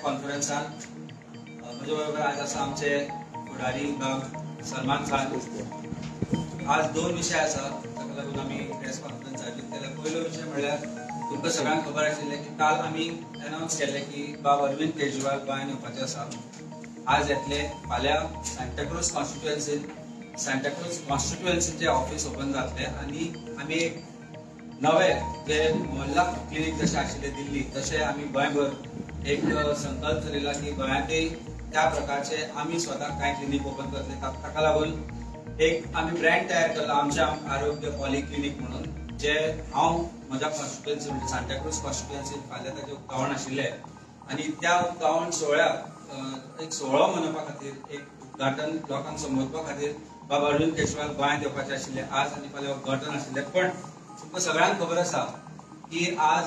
कॉन्फरन्सान म्हजे बरोबर आज आसा आमचे फुडारी सलमान खान। आज दोन विषय आसा ताका लागून आमी प्रेस कॉन्फरन्स आयोजीत केल्या। पयलो विषय म्हणल्यार तुमकां सगळ्यांक खबर आशिल्लें की काल आमी अनाउन्स केल्लें की बाब अरविंद केजरीवाल गोंयांत येवपाचे आसा। आज येतले। फाल्यां सांताक्रूज कॉन्स्टिट्युएन्सीचे ऑफिस ओपन जातले आनी आमी एक नवे जे मोहल्ला क्लिनीक जशें आशिल्ले दिल्ली तशें आमी गोंयभर एक संकल्प धरिला की गोंयांतय त्या प्रकारचे आमी स्वता कांय क्लिनीक ओपन करतले। ताका लागून एक आमी ब्रँड तयार केला आमच्या आरोग्य पॉलिक्लिनीक म्हणून, जे हांव म्हज्या कॉन्स्टिट्युएन्सी म्हणजे सांताक्रूज कॉन्स्टिट्युएन्सीन फाल्यां ताचें उक्तावण आशिल्लें आनी त्या उक्तावण सोहळ्याक एक सोहळो मनोवपा खातीर, एक उद्घाटन लोकांक संबोधपा खातीर बाबा अरविंद केजरीवाल गोंयांत येवपाचे आशिल्ले। आज आनी फाल्यां उद्घाटन आशिल्लें। पण तुमकां सगळ्यांक खबर आसा की आज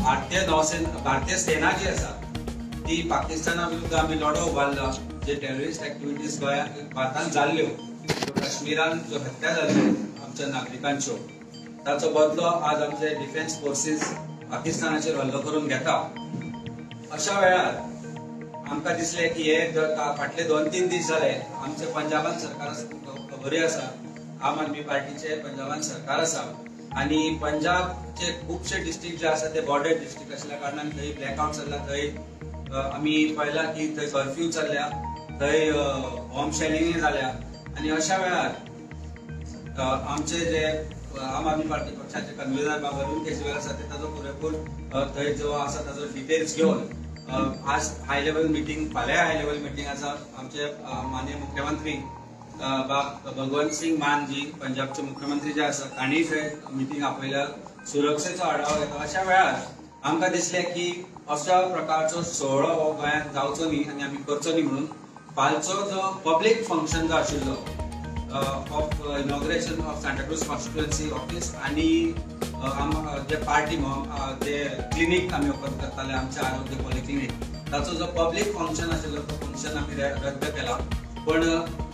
भारतीय सेना जी आसा ती पाकिस्ताना विरुद्ध आमी लढो उबारला। जे टेररिस्ट एक्टिविटीज गोंयांत भारतांत जाल्ल्यो, काश्मीरान ज्यो हत्या जाल्यो आमच्या नागरिकांच्यो, ताचो बदलो आज आमचे डिफेन्स फोर्सीस पाकिस्तानाचेर हल्लो करून घेता। अशा वेळार आमकां दिसलें की हे फाटले 2-3 दीस जाले आमचे पंजाबान सरकार खबरी आसा, आम आदमी पार्टीचे पंजाबान सरकार आसा आनी पंजाबचे खुबशे डिस्ट्रिक्ट जे आसा ते बॉर्डर डिस्ट्रिक्ट आसल्या कारणान थंय ब्लॅकआउट चल्ला। थंय आमी पळयला की थंय कर्फ्यू चल्ल्या, थंय बॉम्ब शेलिंग जाल्या आनी अशा वेळार आमचे जे आम आदमी पार्टी पक्षाचे कन्व्हेनर बाबा अरविंद केजरीवाल आसा ते ताजो पुरेपूर थंय जो आसा ताजो डिटेल्स घेवन आज हाय लेवल मिटींग, फाल्यां हाय लेवल मिटींग आसा। आमचे माननीय मुख्यमंत्री भगवंत सिंग मान जी पंजाबचे मुख्यमंत्री जे आसा तांणी थंय मिटींग आपयल्या, सुरक्षेचो आढावो घेता। अशा वेळार आमकां दिसलें की अशा प्रकारचो सोहळो हो गोंयांत जावचो न्ही आनी आमी करचो न्ही म्हणून फालचो जो पब्लीक फंक्शन जो आशिल्लो of inauguration of Santacruz constituency office आनी जे पार्टी जे क्लिनीक आमी ओपन करताले आमच्या आरोग्य पॉलिक्लिनीक, ताचो जो पब्लीक फंक्शन आशिल्लो तो फंक्शन आमी रद्द केला। पण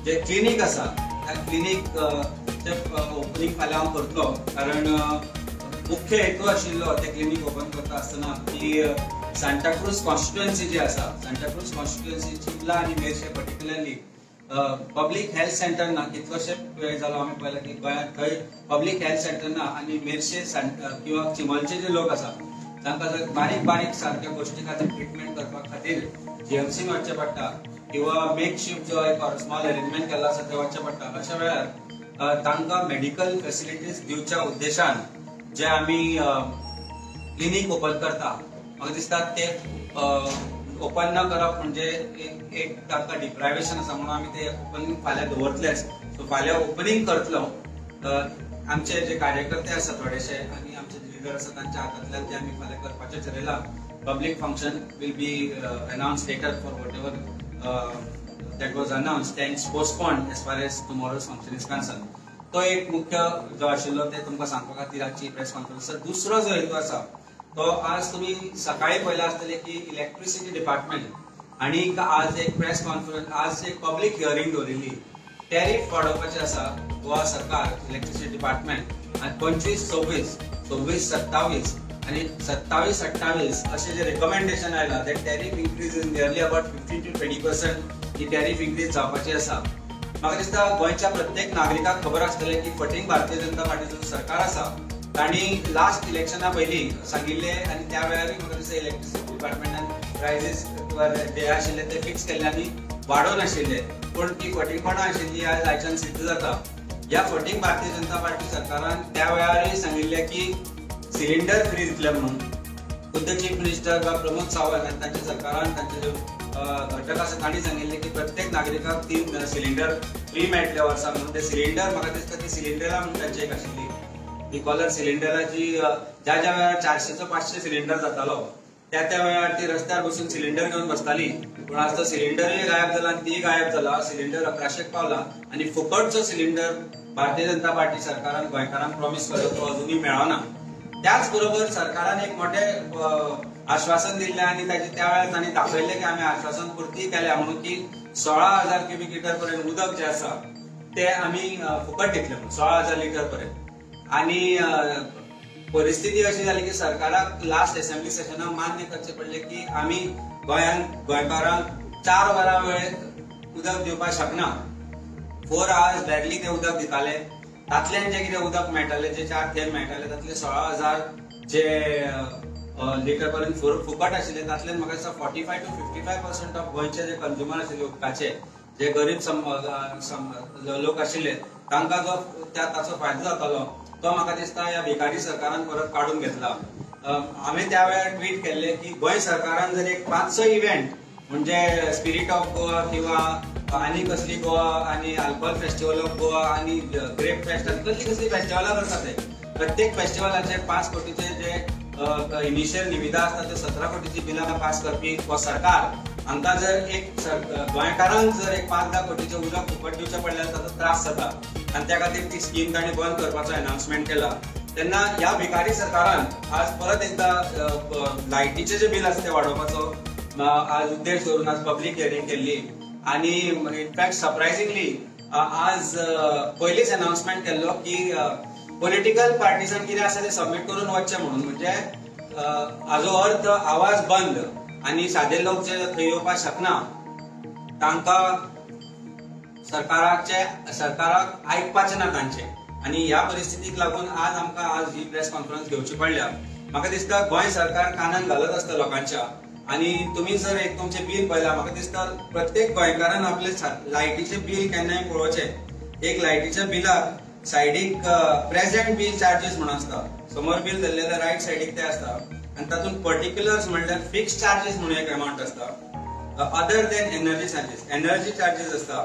जे क्लिनीक आसा त्या क्लिनीक ओपनिंग फाल्यां हांव करतलो, कारण मुख्य हेतू आशिल्लो ते क्लिनीक ओपन करता आसतना की सांताक्रूज कॉन्स्टिट्युएन्सी जी आसा, सांताक्रूज कॉन्स्टिट्युएन्सी चिंबला आनी Merces particularly public health centre ना। कितलोशे वेळ जालो आमी पळयला की गोंयांत थंय पब्लीक हेल्थ सेंटर ना आनी मेर्शे किंवा चिमलचे जे लोक आसा तांकां जर बारीक बारीक सारक्या गोश्टी खातीर ट्रिटमेंट करपा खातीर जीएमसीन वचचें पडटा किंवा मेक शिफ्ट जो एक स्मॉल अरेंजमेंट केल्लो आसा ते वचचें पडटा। अशा वेळार तांकां मेडिकल फेसिलिटीज दिवच्या उद्देशान जे आमी क्लिनीक ओपन करता, म्हाका दिसता ते ओपन न करप म्हणजे एक तांकां डिप्रायवेशन आसा म्हणून आमी ते ओपनिंग फाल्यां दवरतलेच। सो फाल्यां ओपनिंग करतलो। आमचे जे कार्यकर्ते आसा थोडेशे आनी आमचे लिडर आसा तांच्या हातांतल्यान ते आमी फाल्यां करपाचें ठरयलां। Public function will be announce later for whatever that was announced and postponed as far as tomorrow's function is concerned. तो एक मुख्य जो आशिल्लो ते तुमकां सांगपा खातीर आजची प्रेस कॉन्फरन्स। दुसरो जो हेतू आसा तो आज तुमी सकाळी पळयला आसतले की इलेक्ट्रिसिटी डिपार्टमेंट आनी आज एक प्रेस कॉन्फरन्स, आज एक पब्लीक हियरिंग दवरिल्ली। टॅरिफ वाडोवपाचें आसा गोवा सरकार, इलेक्ट्रिसिटी डिपार्टमेंट आनी 25-26, 26-27 आनी 27-28 अशें जे रिकमेंडेशन आयला ते tariff increase in nearly about 15-20% he tariff increase जावपाची आसा। म्हाका दिसता गोंयच्या प्रत्येक नागरिकाक खबर आसतलें की फटींग भारतीय जनता पार्टीचो सरकार आसा तांणी लास्ट इलेक्शना पयलीं सांगिल्लें आनी त्या वेळार म्हाका दिसता इलेक्ट्रिसिटी डिपार्टमेंटान प्रायसीस जे आशिल्ले ते फिक्स केल्ले आनी वाडोवनाशिल्ले, पूण ती फटींगपणां आशिल्ली आज आयच्यान सिद्ध जाता। ह्या फटींग भारतीय जनता पार्टी सरकारान त्या वेळारय सांगिल्लें की सिलिंडर फ्री दितले म्हणून। खुद्द चीफ मिनिस्टर वा प्रमोद सावंत आनी तांच्या सरकारान तांचे जे घटक आसा तांणी सांगिल्लें की प्रत्येक नागरिकाक 3 सिलिंडर फ्री मेळटले वर्साक म्हणून। ते सिलिंडर म्हाका दिसता ती सिलिंडरां म्हणून तांची एक आशिल्ली ती कॉलर सिलिंडराची, ज्या वेळार 400-500 सिलिंडर जातालो त्या वेळार ती रस्त्यार बसून सिलिंडर घेवन बसताली, पूण आज तो सिलिंडरूय गायब जाला आनी तीय गायब जाला। सिलिंडर 1100क पावला आनी फुकटचो सिलिंडर भारतीय जनता पार्टी सरकारान गोंयकारांक प्रॉमिस केलो तो अजुनूय मेळना। त्याच बरोबर सरकारान एक मोठे आश्वासन दिल्लें आनी ताचे त्या वेळार तांणी दाखयल्लें की आमी आश्वासन पुर्ती केल्या म्हणून की 16,000 क्युबिक मिटर पर्यंत उदक जे आसा ते आमी फुकट दितले म्हणून 16,000 लिटर पर्यंत। आनी परिस्थिती अशी जाली की सरकाराक लास्ट असेंब्ली सेशनाक मान्य करचें पडलें की आमी गोंयकारांक 4 वरां वेळ उदक दिवपाक शकना. 4 hours ब्लॅकली ते उदक दिताले. तातल्यान जे कितें उदक मेळटाले, जे 4 थेंब मेळटाले, तातले 16,000 जे लिटर पर्यंत फुकट आशिल्ले. तातल्यान म्हाका दिसता 45 to 55% ऑफ गोंयचे जे कंज्युमर आशिल्ले उदकाचे, जे गरीब लोक आशिल्ले, तांकां जो ताचो फायदो जातालो तो म्हाका दिसता ह्या भिकारी सरकारान परत काडून घेतला. हांवें त्या वेळार ट्वीट केल्ले की गोंय सरकारान जर एक 5-6 इव्हेंट म्हणजे स्पिरिट ऑफ गोवा किंवा आनी कसली गोवा आणि अल्कोहोल फेस्टिवल ऑफ गोवा आणि ग्रेप फेस्ट कसली फेस्टिवलां करतात ते. प्रत्येक फेस्टिवलाचे 5 कोटीचे जे इनिशियल निविदा असतात ते 17 कोटीची बिलां पास करपी हो सरकार हांकां जर एक गोंयकारांक जर एक 5-10 कोटीचे उदक फुकट दिवचें पडल्यार ताचो त्रास जाता आनी त्या खातीर ती स्कीम ताणें बंद करपाचो अनाउन्समेंट केला. तेन्ना ह्या भिकारी सरकारान आज परत एकदा लायटीचे जे बिल आसा ते वाडोवपाचो आज उद्देश दवरून आज पब्लीक हियरिंग केल्ली. आणि इनफॅक्ट सरप्रायझिंगली आज पयलींच अनाउन्समेंट केल्लो की पॉलिटिकल पार्टीजान कितें आसा ते सबमीट करून वचचें म्हणून. म्हणजे हाजो अर्थ आवाज बंद आणि सादे लोक जे थंय येवपाक शकना तांकां सरकाराक आयकपाचें ना तांचे. आणि ह्या परिस्थितीक लागून आज आमकां आज ही प्रेस कॉन्फरन्स घेवची पडल्या. म्हाका दिसता गोंय सरकार कानान घालत आसता लोकांच्या. आणि तुम्ही जर एक तुमचे बिल पळयला म्हाका दिसता प्रत्येक गोंयकारान आपले लायटीचे बिल केन्नाय पळोवचें. एक लायटीच्या बिलाक सायडीक प्रेझेंट बिल चार्जीस म्हणून आसता. समोर बिल धरलें जाल्यार रायट सायडीक ते आसता आनी तातूंत पर्टिक्युलर्स म्हणल्यार फिक्स्ड चार्जीस म्हणून एक अमाउंट आसता. Other than energy charges, energy charges आसता.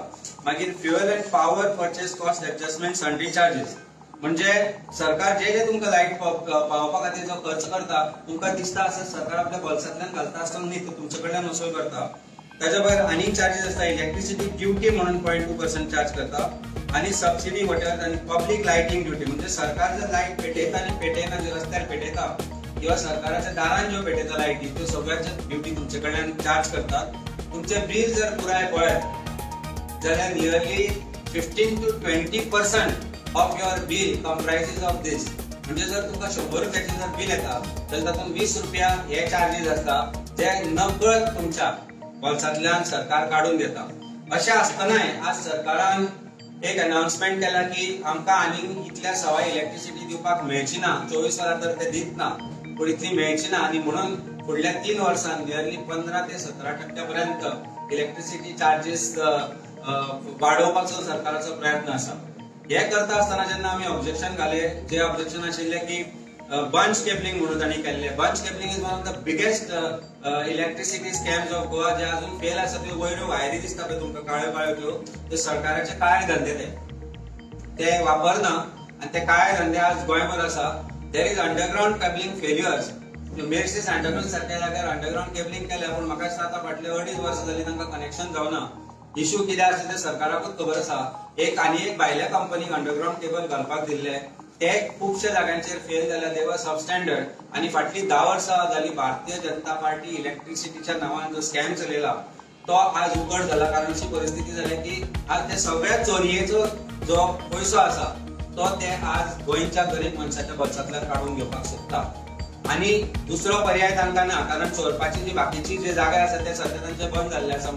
मागीर fuel and power purchase cost adjustment sundry charges. म्हणजे सरकार जे जे तुमकां लायट पावोवपा खातीर जो खर्च करता तुमकां दिसता आसत सरकार आपल्या बोल्सांतल्यान घालता आसतना न्ही, तो तुमचे कडल्यान वसूल करता. ताच्या भायर आनीक चार्जीस आसता. इलेक्ट्रिसिटी ड्युटी म्हणून 0.2% चार्ज करता आणि सबसिडी वॉटर आणि पब्लीक लायटिंग ड्युटी. म्हणजे सरकार जर लायट पेटयता आनी पेटयना, जे रस्त्यार पेटयता किंवा सरकाराच्या दारान ज्यो पेटयता लायटी त्यो सगळ्याचे ड्युटी तुमचे कडल्यान चार्ज करतात. तुमचे बिल जर पुराय पळयत जाल्यार nearly 15 to 20% of your bill comprises of this. म्हणजे जर तुमकां 100 रुपयाचें जर बिल येता जाल्यार तातूंत 20 रुपया हे चार्जीस आसता जे नकळत तुमच्या बोल्सांतल्यान सरकार काडून घेता. अशें आसतनाय आज सरकारान एक अनाउन्समेंट केला की आमकां आनी इतल्या सवाय इलेक्ट्रिसिटी दिवपाक मेळची ना. 24 वरां तर ते दित ना, पूण इतली मेळची ना आनी म्हणून फुडल्या 3 वर्सांत नियरली 15 ते 17% पर्यंत इलेक्ट्रिसिटी चार्जीस वाडोवपाचो सरकाराचो प्रयत्न आसा. हे करता आसतना जेन्ना आमी ऑब्जेक्शन घाले, जे ऑब्जेक्शन आशिल्ले की बंच केबलिंग म्हणून तांणी केल्ले. Bunch cabling is one of the biggest electricity scams of Goa. जे अजून फेल आसा त्यो वयऱ्यो वायरी दिसता पळय तुमकां काळ्यो काळ्यो त्यो सरकाराचे काळे धंदे ते वापरना आनी ते काळे धंदे आज गोंयभर आसा. There is underground cabling failures. Merces सँडरलून सारख्या जाग्यार अंडरग्राउंड केबलिंग केल्या पूण म्हाका दिसता आतां फाटले 2.5 वर्सां जालीं तांकां कनेक्शन जावना. इश्यू कितें आसा ते सरकाराकूच खबर आसा. आनी एक भायल्या कंपनीक अंडरग्राउंड केबल घालपाक दिल्ले ते खुबशे जाग्यांचेर फेल जाल्या. दे वर सबस्टँडर्ड. आनी फाटली 10 वर्सां जाली भारतीय जनता पार्टी इलेक्ट्रिसिटीच्या नांवान जो स्कॅम चलयला तो आज उघड जाला. कारण अशी परिस्थिती जाली की आज ते सगळ्या चोरयेचो जो पयसो आसा तो ते आज गोंयच्या गरीब मनशाच्या बोल्सांतल्यान काडून घेवपाक सोदता. आनी दुसरो पर्याय तांकां ना. कारण चोरपाची जी बाकीची जे जागा आसा ते सध्या तांचे बंद जाल्ले आसा.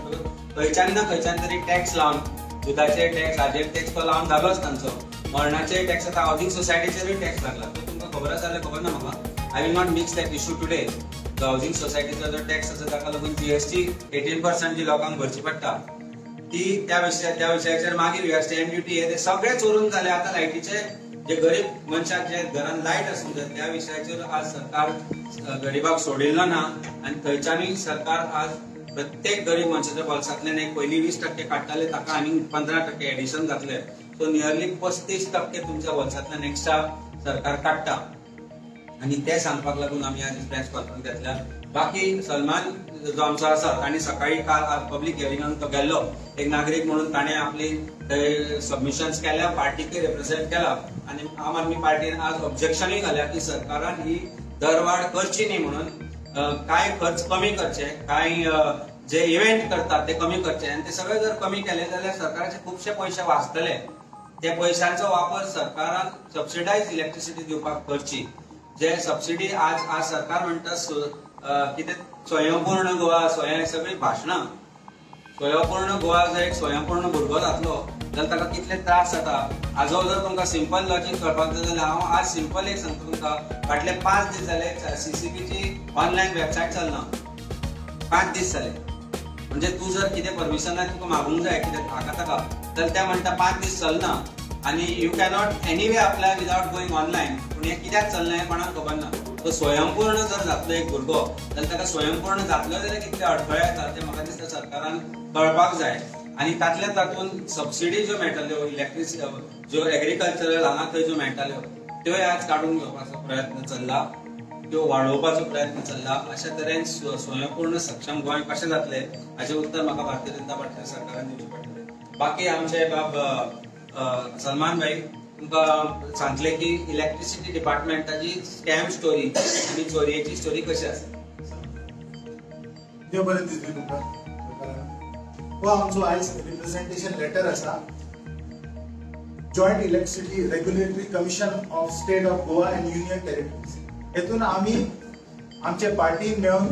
खंयच्यान ना खंयच्यान तरी टॅक्स लावन, दुधाचेर टॅक्स, हाजेर टॅक्स तो लावन जालोच तांचो. मरणाचेर टॅक्स आतां हावजींग सोसायटीचेरूय टॅक्स लागला. तो तुमकां खबर आसा जाल्यार खबर ना म्हाका. I will not mix that issue today. जो हावजींग सोसायटीचो जो टॅक्स आसा ताका लागून जीएसटी 18% जी लोकांक भरची पडटा ती त्या विशयाचेर मागीर वी आर स्टॅम्प ड्युटी हे सगळे चोरून जाले. आतां लायटीचे जे गरीब मनशाक जे घरान लायट आसूंक जाय त्या विशयाचेर आज सरकार गरीबाक सोडिल्लो ना. आनी थंयच्यानूय सरकार आज प्रत्येक गरीब मनशाच्या बोल्सांतल्यान एक पयलीं 20% काडटाले ताका आनी 15% एडिशन घातले. सो नियरली 35% तुमच्या बोल्सांतल्यान एक्स्ट्रा सरकार काडटा. आनी ते सांगपाक लागून आमी आज प्रेस कॉन्फरन्स घेतल्या. बाकी सलमान जो आमचो आसा ताणी सकाळी काल पब्लीक हियरिंगाक तो गेल्लो एक नागरीक म्हणून. ताणें आपली सबमिशन्स केल्या, पार्टीक रिप्रेझेंट केला आनी आम आदमी पार्टीन आज ऑब्जेक्शनूय घाल्या की सरकारान ही दरवाड करची न्ही म्हणून. काय खर्च कमी करचे, काय जे इव्हेंट करतात ते कमी करचे आनी ते सगळे जर कमी केले जाल्यार सरकाराचे खुबशे पयशे वाचतले. त्या पैशांचो वापर सरकारान सबसिडायज इलेक्ट्रिसिटी दिवपाक करची. जे सबसिडी आज सरकार म्हणटा कितें स्वयंपूर्ण गोवा सगळी भाशणां स्वयंपूर्ण गोवा जर एक स्वयंपूर्ण भुरगो जातलो जाल्यार ताका कितले त्रास जाता हाजो जर तुमकां सिंपल लॉजीक कळपाक जाय जाल्यार हांव आज सिंपल एक सांगता तुमकां फाटले 5 दीस जाले सीसीपीची ऑनलायन वेबसायट चलना 5 दीस जाले म्हणजे तूं जर कितें परमिशन तुका मागूंक जाय कितें हाका ताका जाल्यार त्या म्हणटा 5 दीस चलना आनी you cannot anyway apply without going online पूण हें कित्याक चलना हें कोणाक खबर ना तो स्वयंपूर्ण जर जातलो एक भुरगो जाल्यार ताका स्वयंपूर्ण जातलो जाल्यार कितले अडखळे येतात ते म्हाका दिसता सरकारान कळपाक जाय आनी तातल्या तातूंत सबसिडी ज्यो मेळटल्यो इलेक्ट्रिसिटी ज्यो एग्रीकल्चरल हांगा थंय ज्यो मेळटाल्यो त्यो आज काडून घेवपाचो प्रयत्न चल्ला त्यो वाडोवपाचो प्रयत्न चल्ला अशा तरेन स्वयंपूर्ण सक्षम गोंय कशें जातलें हाचें उत्तर म्हाका भारतीय जनता पार्टी सरकारान दिवचें पडटलें बाकी आमचे बाब सलमान भाई तुमकां सांगले की इलेक्ट्रिसिटी डिपार्टमेंटाची स्कॅम स्टोरी आनी चोरयेची स्टोरी कशी आसा देव बरें दिसलें तुमकां हो आमचो आयज रिप्रेझेंटेशन लेटर आसा joint electricity regulatory commission of state of Goa end union territories हेतून आमी आमचे पार्टीन मेळून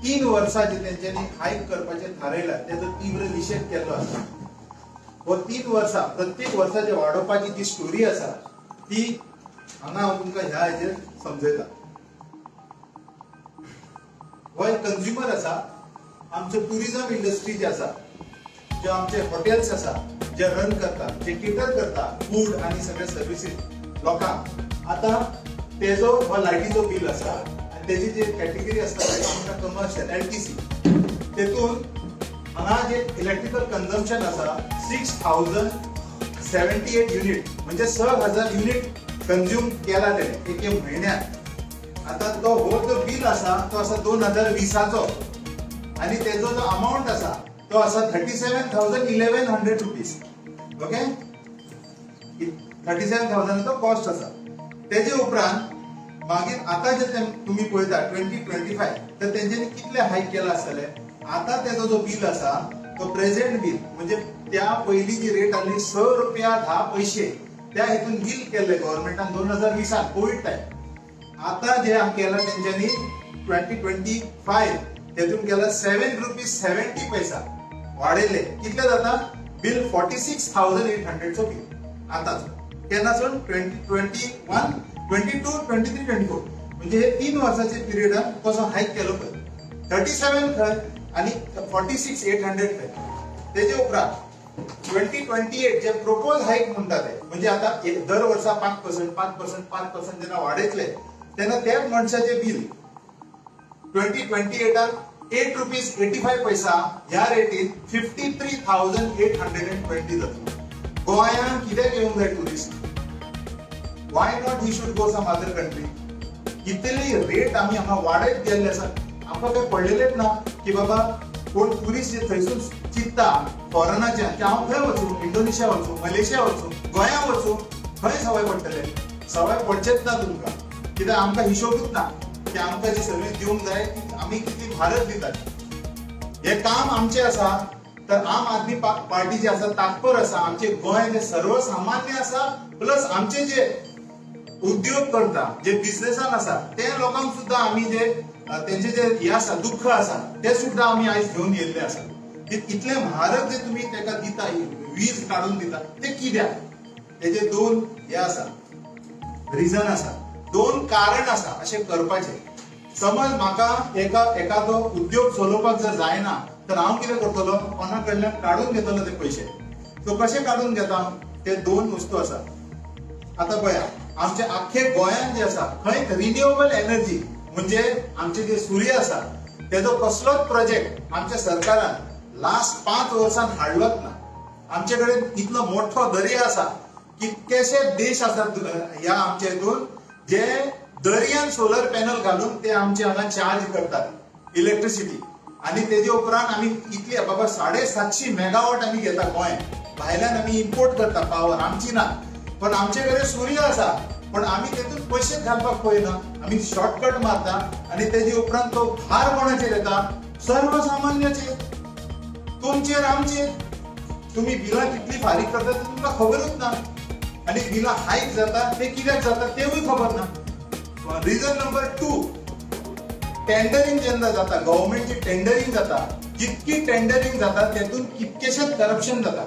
3 वर्सां जे तेंच्यांनी हायक करपाचें थारायलां तेजो तीव्र निशेध केल्लो आसा हो 3 वर्सां प्रत्येक वर्सा जे वाडोवपाची जी स्टोरी आसा ती हांगा हांव तुमकां ह्या हेजेर समजयता हो एक कंज्युमर आसा आमचो टुरिझम इंडस्ट्री जी आसा जे आमचे हॉटेल्स आसा जे रन करता जे केटर करता फूड आणि सगळे सर्विसेस लोकांक आता तेजो हो लायटीचो बिल आसा आणि तेजी जे कॅटेगरी आसता आमकां कमर्शियल एलटीसी तेतून हांगा जे इलेक्ट्रिकल कंजम्पशन आसा 6078 युनिट म्हणजे 6000 युनिट कंज्यूम केला तेणे एक म्हयन्यात आता तो हो जो बिल आसा तो आसा 2020चो आणि तेजो जो अमाउंट आसा तो आसा 37,1100 रुपीज ओके 37,000 तो कॉस्ट आसा तेजे उपरांत मागीर आता जे तुम्ही पळयता 2025 तर तेंच्यांनी कितले हायक केला आसतले आता तेजो जो बिल आसा तो प्रेझेंट बिल म्हणजे त्या पहिली जी रेट आली ₹6.10 त्या हेतून बिल केले गव्हर्नमेंटान 2020 कोविड टाइम आता जे केला तेंच्यांनी 2025 तेतून केला ₹7.70 वाडयले कितले जाता बिल 46,800 चो बिल आता केन्नासून 2021 22 23 24 म्हणजे हे 3 वर्षाचे पिरियडान कसो हायक केलो पळय 37 खंय आणि 46,800 खंय तेजे उपरांत 2028 जे प्रपोज हायक म्हणटा ते म्हणजे आता दर वर्सा 5% जेन्ना वाडयतले तेन्ना त्या मनशाचे बिल 2028 ₹8.85 ह्या रेटीन 53,820 जातलो गोंयांत कित्याक येवंक जाय tourist why not he should go some other country इतली रेट आमी हांगा वाडयत गेल्ले आसा आमकां काय पडलेलेच ना की बाबा कोण टुरिस्ट जे थंयसून चिंतता फॉरेनाचे की हांव खंय वचूं इंडोनेशिया वचूं मलेशिया वचूं गोंया वचूं खंय सवय पडटले सवय पडचेच ना तुमकां कित्याक आमकां हिशोबूच ना की आमकां जी सर्वीस दिवंक जाय ती आमी कितली भारत दितात हे काम आमचे आसा तर आम आदमी पार्टी जी आसा तात्पर आसा आमचे गोंय जे सर्वसामान्य आसा प्लस आमचे जे उद्योग करता जे बिझनेसान आसा ते लोकांक सुद्धा आमी जे तेंचे जे हे आसा दुःख आसा ते सुद्धा आमी आयज घेवन येयल्ले आसा इतले म्हारग जे तुम्ही तेका दिता वीज काढून दिता ते कित्याक तेजे 2 हे आसा रिजन आसा 2 कारण आसा अशें करपाचे समज म्हाका एखादो उद्योग चलोवपाक जर जायना तर हांव कितें करतलो कोणा कडल्यान काढून घेतलो ते पयशे तो कशे काढून घेता ते 2 वस्तू आसा आता पळया आमचे आख्खे गोंयान जे आसा खंय रिन्युएबल एनर्जी म्हणजे आमचे जे सूर्य आसा तेजो कसलोच प्रोजेक्ट आमच्या सरकारान लास्ट 5 वर्षांत हाडलोच ना आमचे कडेन इतलो मोठो दर्या आसा कितकेशे देश आसात ह्या आमचे हितून जे दर्यान सोलर पॅनल घालून ते आमचे हांगा चार्ज करतात इलेक्ट्रिसिटी आणि तेजे उपरांत आमी इतले बाबा 750 मेगावॉट आमी घेता गोंय भायल्यान आमी इम्पोर्ट करता पावर आमची ना पण आमचे कडेन सूर्य आसा पण आमी तेतून पयशे घालपाक पळयना आमी शॉर्टकट मारता आणि तेजे उपरांत तो भार कोणाचेर येता सर्वसामान्याचेर तुमचेर आमचेर तुम्ही बिलां कितली फारीक करता ते तुमकां खबरच ना आणि बिलां हायक जाता ते कित्याक जाता तेवूय खबर ना रिजन नंबर 2 टेंडरिंग जेन्ना जाता, गव्हर्नमेंटची टेंडरिंग जाता, जितकी टेंडरिंग जाता तेतून कितकेशेच करप्शन जाता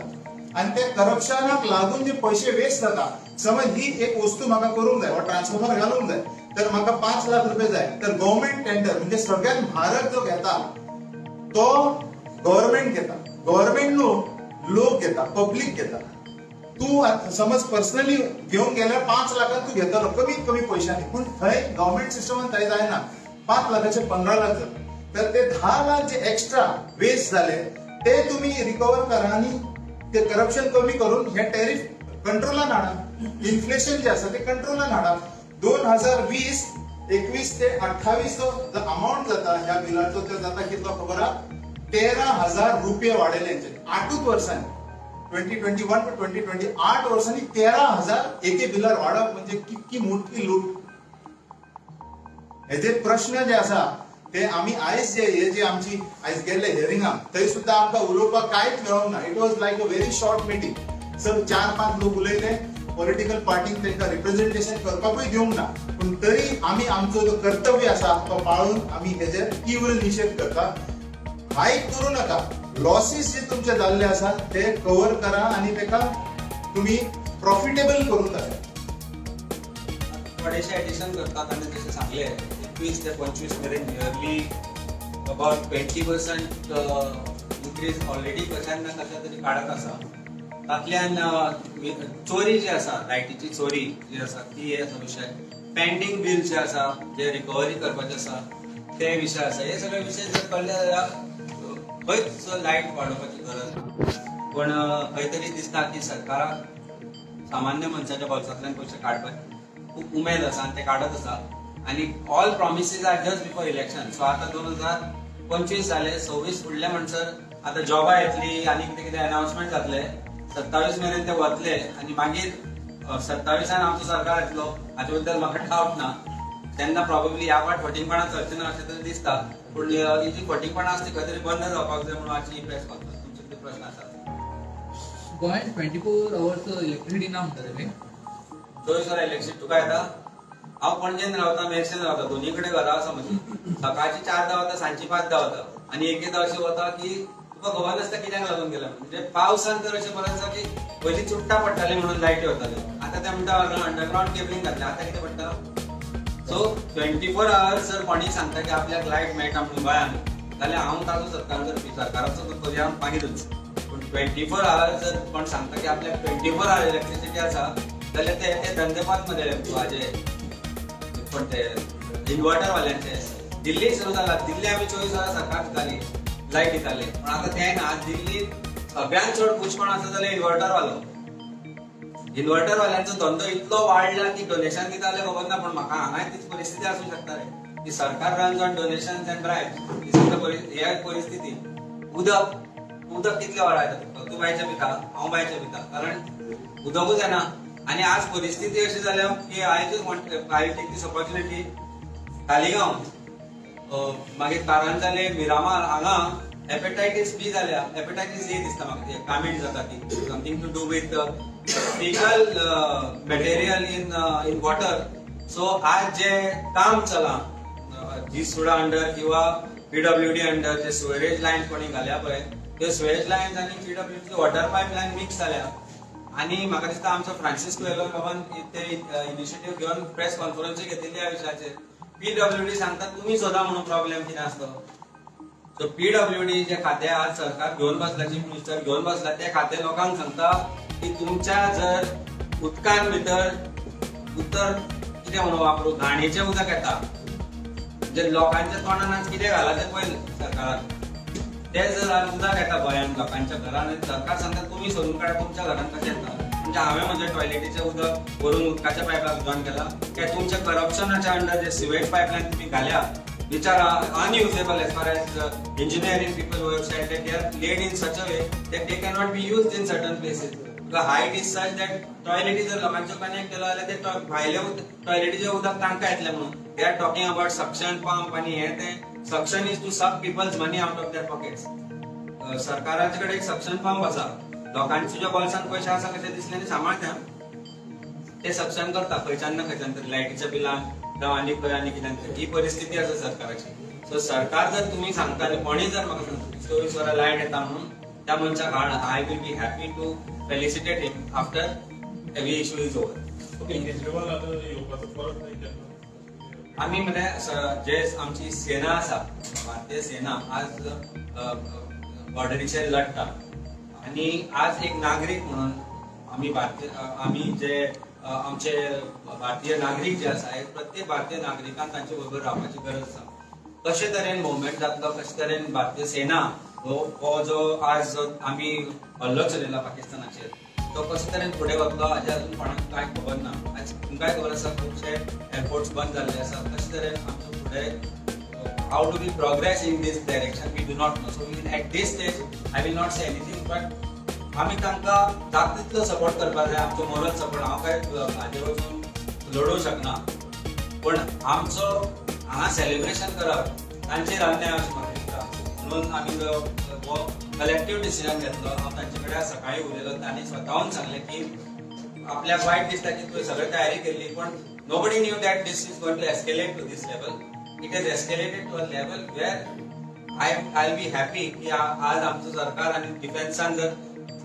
आणि त्या करप्शनाक लागून जे पैसे वेस्ट जाता. समज ही एक वस्तू म्हाका करूंक जाय वा ट्रान्सफॉर्मर घालूंक जाय तर म्हाका 5 लाख रुपये जाय, तर गव्हर्नमेंट टेंडर म्हणजे सगळ्यात म्हारग जो घेता तो गव्हर्नमेंट घेता. गव्हर्नमेंट लोक घेता, पब्लिक घेता. तू समज पर्सनली घेऊन गेल्यार 5 लाखात तू घेतलो कमीत कमी पैशांनी, पण थंय गव्हर्नमेंट सिस्टमान थंय जायना. 5 लाखाचे 15 लाख जाले तर ते 10 लाख जे एक्स्ट्रा वेस्ट झाले ते तुम्ही रिकवर करा आणि ते करप्शन कमी करून हे टॅरिफ कंट्रोलान हाडा. इन्फ्लेशन जे आसा ते कंट्रोलान हाडा. 2020-21 ते 28 जो अमाउंट जाता ह्या बिलाचो तो जाता कितलो खबर आहा? 13,000 रुपये वाडयले 8 वर्सांनी. 2021 to 2020 8 वर्सांनी 13,000 एके बिलार वाडप म्हणजे कितकी मोठी लूट. हे जे प्रश्न जे आसा ते आम्ही आयज जे आमची आयज गेल्ले हियरिंगाक थंय सुद्धा आमकां उलोवपाक कांयच मेळोंक ना. It was like a very short meeting. Sir 4-5 लोक उलयले, पॉलिटिकल पार्टीक तांकां रिप्रेझेंटेशन करपाकूय दिवंक ना, पण तरी आमी आमचो जो कर्तव्य आसा तो पाळून आमी हेजेर तीव्र निशेध करता. हायक करू नका. लॉसीस जे तुमचे जाल्ले आसा ते कव्हर करा आणि ताका तुम्ही प्रॉफिटेबल करून टाका. थोडेशे एडिशन करतात आणि जसे सांगले 21 ते 25 मेरेन नियरली अबाउट 20% इन्क्रीज ऑलरेडी कशान ना कशा तरी काडत आसा. तातल्यान चोरी जी आसा, लायटीची चोरी जी आसा ती एक विषय, पेंडिंग बिल जे आसा जे रिकवरी करपाचे आसा ते विषय आसा. हे सगळे विषय जर कळले जाल्यार खंयच लायट वाडोवपाची गरज ना. पण खंय तरी दिसता की सरकाराक सामान्य मनशाच्या बोल्सांतल्यान पयशे काडपाची खूप उमेद आसा आणि ते काडत आसा. आणि all promises are just before election. So आता 2025 जाले, 26 फुडले म्हणसर आता जॉबा येतली आणि कितें कितें अनाउन्समेंट जातले. 27 मेरेन ते वतले आणि मागीर 27 आमचो सरकार येतलो हाचे बद्दल म्हाका डावट ना. तेन्ना प्रॉबेबली ह्या फावट फटींगपणां चलचे ना अशें तरी दिसता. पूण ही जी फटींगपणां आसा ती खंय तरी बंद जावपाक जाय म्हणून आजची प्रेस कॉन्फरन्स. तुमचे कितें प्रश्न आसात? गोंयांत 24 hours इलेक्ट्रिसिटी ना म्हणटा रे. 24 वरां इलेक्ट्रिसिटी तुका येता? हांव पणजेन रावता, मेरशेन रावता, दोन्ही कडेन घरां आसा म्हजी. सकाळची 4 वता, सांजची 5 वता आणि एकदा अशें वता की तुका खबर नासता कित्याक लागून गेला. म्हणजे पावसान तर अशें बरें आसा की पयलीं चुट्टा पडटाले म्हणून लायटी वताल्यो, आतां ते म्हणटा अंडरग्राउंड केबलिंग घातलें. आतां कितें पडटा? सो 24 hours जर कोणी सांगता की आपल्याक लायट मेळटा म्हणून गोंयांत जाल्यार हांव ताचो सत्कार करपी. सरकाराचो तो पर्याय मागीरच. पूण 24 hours जर कोण सांगता की आपल्याक 24 hours इलेक्ट्रिसिटी आसा जाल्यार ते धंदेपात मध्ये हाजे पण ते इन्व्हर्टर वाल्यांचे. दिल्ली सुरू जाला. दिल्ली आमी 24 hours सरकार दिताली, लायट दिताले. पण आता ते ना, दिल्ली सगळ्यांत चड खुश कोण आसा जाल्यार इन्व्हर्टर वालो. इन्व्हर्टर वाल्यांचो धंदो इतलो वाडला की डोनेशन दिताले खबर ना. पण म्हाका हांगाय तीच परिस्थिती आसूं शकता रे की सरकार runs on donations end bribes. हे परिस्थिती. उदक कितले वरां येता? तूं बायचे पिता, हांव बायचे पिता, कारण उदकूच येना. आणि आज परिस्थिती अशी जाल्या की I take this opportunity Taleigao मागीर कारंजाले, मिरामार हांगा हेपेटायटीस बी जाल्या. हेपेटायटीस ए दिसता म्हाका, ती कामीट जाता ती, something to do with fecal material in water. So आज जे काम चला जी सुडा अंडर किंवा पीडब्ल्यूडी अंडर जे स्वेरेज लायन कोणी घाल्या पळय, ते स्वेरेज लायन्स आणि पीडब्ल्यूडी वॉटर पायपलायन मिक्स जाल्या. आणि म्हाका दिसता आमचो फ्रांसिस्को वेलोर बाबान ते इनिशिएटीव घेवन प्रेस कॉन्फरन्स घेतिल्ली ह्या विशयाचेर. पीडब्ल्यूडी सांगता तुमी सोदा म्हणून प्रॉब्लेम कितें आसता. सो पीडब्ल्यूडी जे खातें आज सरकार घेवन बसला, चीफ मिनिस्टर घेवन बसला, ते खातें लोकांक सांगता की तुमच्या जर उदकान भितर उतर कितें म्हणून वापरू घाणीचें उदक येता, जे लोकांच्या तोंडान आज कितें घाला ते पळय सरकारान, ते जर आज उदक येता गोंयांत लोकांच्या घरान, सरकार सांगता तुमी सोदून काडा तुमच्या घरान कशें येता. म्हणजे हांवें म्हज्या टॉयलेटीचें उदक व्हरून उदकाच्या पायपाक उजवान केला. ते तुमच्या करप्शनाच्या अंडर जे सिवेज पायपलायन तुमी घाल्या which are unusable as far as engineering people who have said that they are laid in such a way that they cannot be used in certain places. The height is such that toilet जर लोकांचो connect केलो जाल्यार ते भायले टॉयलेटीचे उदक तांकां येतलें म्हणून. They are talking about suction pump आणि हे ते suction is to suck people's money out of their pockets. सरकाराचे कडेन एक सक्शन पंप आसा, लोकांच्या बोल्सान पयशे आसा कशें दिसलें आनी सांबाळटा ते सक्शन करता खंयच्यान ना खंयच्यान तरी लायटीच्या बिलान जावं आनी खंय आनी कितें. ही परिस्थिती आसा सरकाराची. सो सरकार जर तुम्ही सांगताले कोणी जर म्हाका सांगता 24 वरां लायट येता म्हणून त्या मनशाक I will be happy to felicitate him after every issue is over. आम्ही म्हणजे जे आमची सेना आसा भारतीय सेना आज बॉर्डरीचेर लढटा आणि आज एक नागरीक म्हणून आम्ही जे आमचे भारतीय नागरिक जे आसा प्रत्येक भारतीय नागरिकांक तांचे बरोबर रावपाची गरज आसा. कशे तरेन मुवमेंट जातलो, कशे तरेन भारतीय सेना हो जो आज आमी हल्लो चलयला पाकिस्तानाचेर तो कशे तरेन फुडें वतलो हाचे अजून कोणाक कांय खबर ना. आज तुमकांय खबर आसा खुबशे एअरपोर्ट्स बंद जाल्ले आसा. कशे तरेन आमचे फुडें how do we progress in this direction we do not know. So at this stage I will not say anything but आमी तांकां जाता तितलो सपोर्ट करपाक जाय. आमचो मोरल सपोर्ट हांव काय हाजेर वचून लढोवंक शकना पण आमचो हांगा सेलिब्रेशन करप तांचेर अन्याय अशें म्हाका दिसता. म्हणून आमी जो कलेक्टिव्ह डिसिजन घेतलो हांव तांचे कडेन सकाळीं उलयलो तांणी स्वताहून सांगलें की आपल्याक वायट दिसता की तुवें सगळी तयारी केल्ली पण nobody knew that this is going to escalate to this level. It is escalated to a level where I will be happy की आज आमचो सरकार आनी डिफेन्सान जर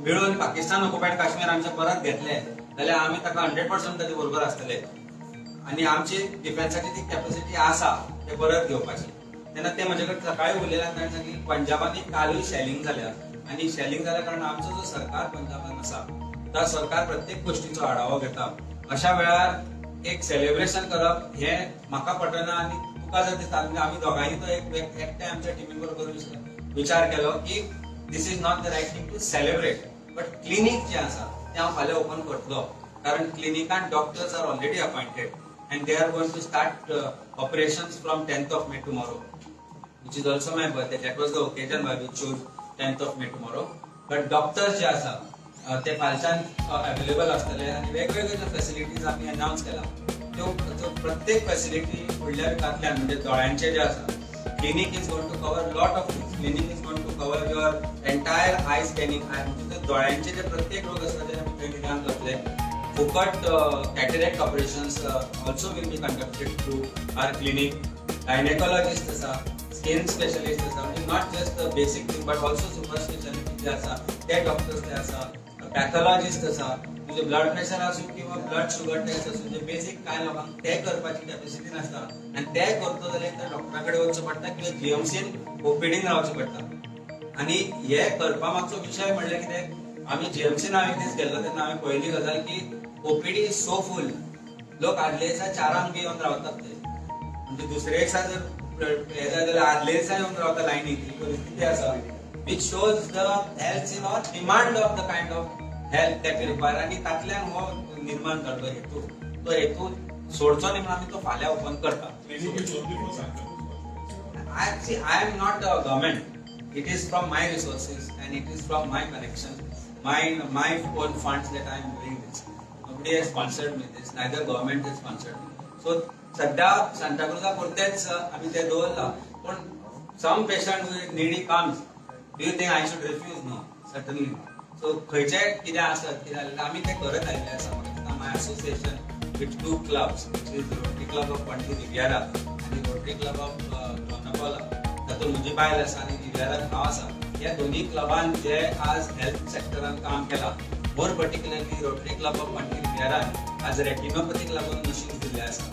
मिळून पाकिस्तान ऑक्युपायड काश्मीर आमचे परत घेतले जाल्यार आमी ताका 100% ताचे बरोबर आसतले आनी आमची डिफेन्साची ती कॅपॅसिटी आसा ते परत घेवपाची. तेन्ना ते म्हजे कडेन सकाळीं उलयल्यात ताणें सांगलें पंजाबांनी कालूय शेलिंग जाल्या आनी शेलिंग जाल्या कारण आमचो जो सरकार पंजाबान आसा तो सरकार प्रत्येक गोष्टीचो आढावो घेता. अशा वेळार एक सेलिब्रेशन करप हे म्हाका पटना आनी तुका जर दिसता आमी दोगांयनी तो एकट्या आमच्या टिमी बरोबर विचार केलो की this is not the right thing to celebrate but clinic जे आसा ते हांव फाल्यां ओपन करतलो कारण क्लिनिकान doctors are already appointed and they are going to start operations from 10th of May tomorrow, which is also my birthday. That was the occasion why we chose 10th of May tomorrow. But doctors जे आसा ते फालच्यान available आसतले आणि वेगवेगळे जे facilities आम्ही announce केला त्यो प्रत्येक फॅसिलिटी फुडल्या विकांतल्यान म्हणजे दोळ्यांचे जे आसा clinic is going to cover lot of things. Clinic is going to cover your entire eye scanning म्हणजे दोळ्यांचे जे प्रत्येक रोग आसता ते आमी थंय निदान करतले. फुकट cataract operations also will be conducted through our clinic. Gynecologist asa, skin specialist asa, not just the basic thing but also super specialty जे asa, ते doctors ते asa, pathologist asa, तुझे blood pressure असो किंवा blood sugar test असो जे basic काय लोकांक ते करपाची कॅपॅसिटी नसता आणि ते करतो जाल्यार त्या डॉक्टराकडे वचचो पडटा किंवा जीएमसीन ओपीडीन रावचें पडटा. आणि हे करपा मागचो विषय म्हणल्यार कितें आमी जीएमसीन हांवें दीस गेल्लो तेन्ना हांवें पयली गजाल की ओपीडी इज सो फुल. लोक आदले दिसा 4 बी येवन रावतात ते म्हणजे दुसरे दिसा जर हे जाय जाल्यार आदले दिसा येवन रावता लायनीक ही परिस्थिती आसा which shows the health in or demand of the kind of health that require आणि तातल्यान हो निर्माण जाल्लो हेतू तो हेतू सोडचो न्ही म्हणून आमी तो फाल्यां ओपन करता. I am not a government. It is from my resources and it is from my connection, my own funds that I am doing this. Nobody has sponsored me this. Neither government has sponsored me. So सध्या Santa क्रुजा पुरतेच आम्ही ते दवरला पण some patient who needy comes. Do you think I should refuse? No, certainly not. So खंयचे कितें आसत कितें आमी ते करत आयिल्ले आसा. My association with 2 clubs, which is Rotary Club of Panti Riviera and Rotary Club of Donapaula. तातूंत म्हजी बायल आसा आनी रिविएरा हांव आसा. ह्या दोनी क्लबान जे आज हेल्थ सेक्टरान काम केलां मोर पर्टिक्युलरली रोटरी क्लब ऑफ पंटी रिविएरान आज रेटिनोपॅथीक लागून मशीन्स दिल्ले आसा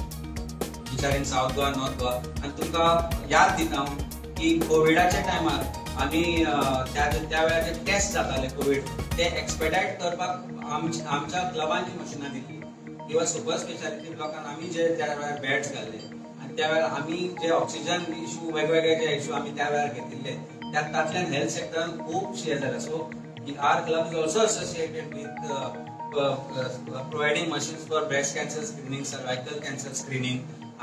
which are in south Goa north Goa. आनी तुमकां याद दिता हांव की कोविडाच्या टायमार आमी त्या वेळार जे टेस्ट जाताले कोविड ते एक्सपेडायट करपाक आमच्या क्लबान जी मशिनां दिल्ली किंवा सुपर स्पेशालिटी ब्लॉकान आमी जे त्या वेळार बेड्स घाल्ले आनी त्या वेळार आमी जे ऑक्सिजन इश्यू वेगवेगळे जे इश्यू आमी त्या वेळार घेतिल्ले तातल्यान हेल्थ सेक्टरान खूबशे जाले. So our club is also associated with providing machines for breast cancer screening, cervical cancer screening,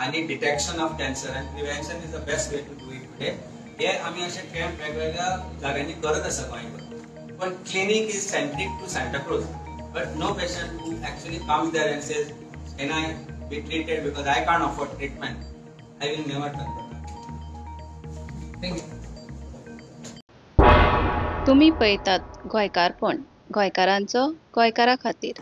and detection of cancer and prevention is the best way to do it today. हे आम्ही असे camp वेगवेगळ्या जाग्यांनी करत आसा गोंयभर. पण clinic is centric to Santa Cruz, but no patient who actually comes there and says, "Can I be treated because I can't afford treatment?" I will never turn that. Thank you. तुम्ही पळयतात गोंयकारपण गोंयकारांचो गोंयकारा खातीर.